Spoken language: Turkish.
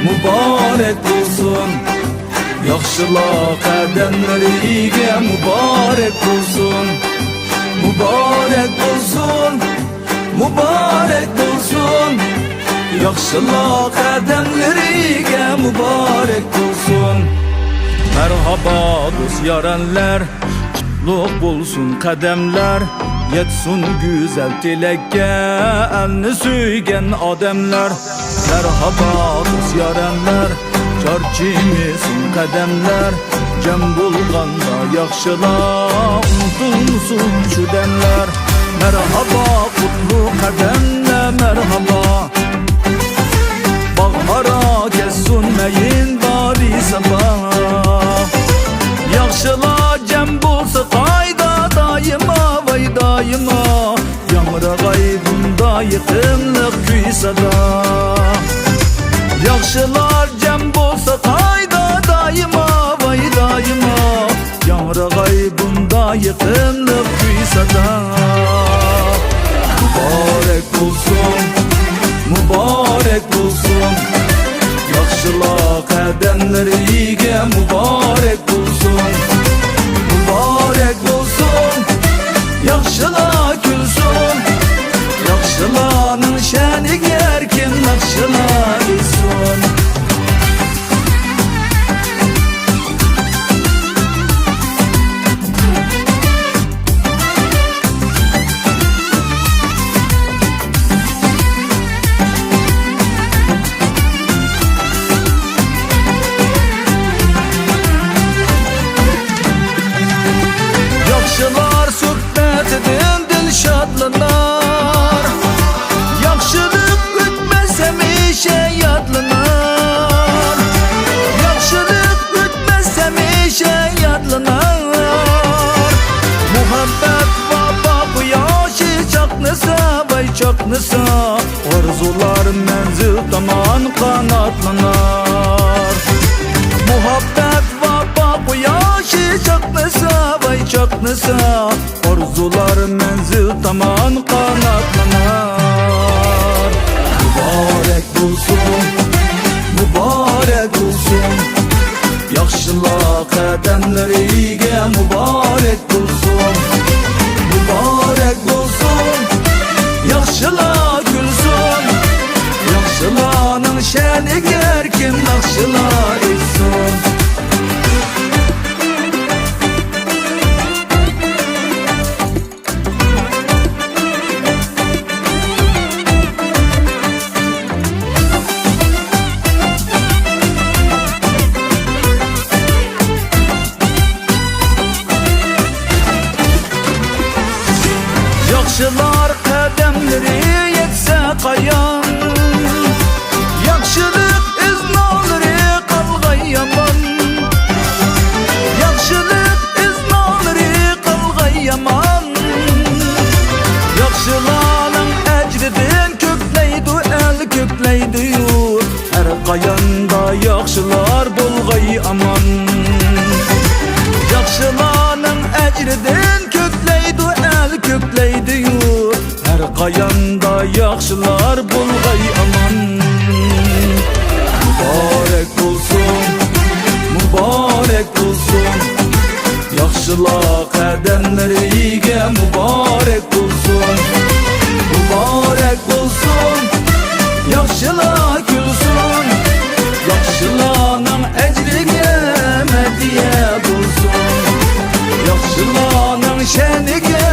mübarek olsun. Yaxşılar qədəmləriga mübarek olsun. Mübarek olsun, mübarek olsun. Yaxşılar qədəmləriga mübarek olsun. Merhaba dost yarenler, kutluk bulsun kademler. Yetsun güzel tilekке elni suygen ademler. Merhaba dost yarenler, çarçimisin kademler. Cem bulganda yaxşılar, unutulsun şu demler. Merhaba kutlu kademle merhaba. Bahara kessunmeyin bari sabah. Yaxşılar cem bulsa qayda daima vay daima. Yamragay bunda yıkımlık küy sada. Yaxşılar cem bulsa qayda daima vay daima. Yamragay bunda yıkımlık küy sada. Mübarek olsun, mübarek olsun. Yaxşılar qədəmləriga mübarek olsun. Mübarek olsun, yaxşılar gülsün. Yaxşılarning şəniga erkin yaxşılar bilsin. Yaxşılar söhbetinden dil şadlanar. Yaxşılık ütmez hemişe yadlanar. Yaxşılık ütmez hemişe yadlanar. Muhabbet baba bu yaşı çaknısa vay çaknısa. Arzular menzil taman kanatlanar. Muhabbet baba bu yaşı çaknısa vay çaknısa. Arzular menzil taman kanatlanar. Mübarek olsun, mübarek olsun. Yaxşılar qədəmləriga mübarek olsun. Mübarek olsun, yaxşılar gülsün. Yaxşılarning şəniga erkin yaxşılar etsin. Yaxşılar qədəmləri yetse qayan. Yaxşılık iznalları qalğay yaman. Yaxşılık iznalları qalğay yaman. Yaxşılarning əcridin kökleydi el kökleydi yur. Her qayanda yaxşılar bolğay aman. Yaxşılarning əcridin kökleydi el kökleydi yur. Her qayanda yaxşılar bolğay aman. Mübarek olsun, mübarek olsun. Yaxşılar qədəmləriga mübarek olsun. Mübarek olsun, yaxşılar gülsün. Yaxşılarning əcriga mədhiyə bulsun. Yaxşılarning şəniga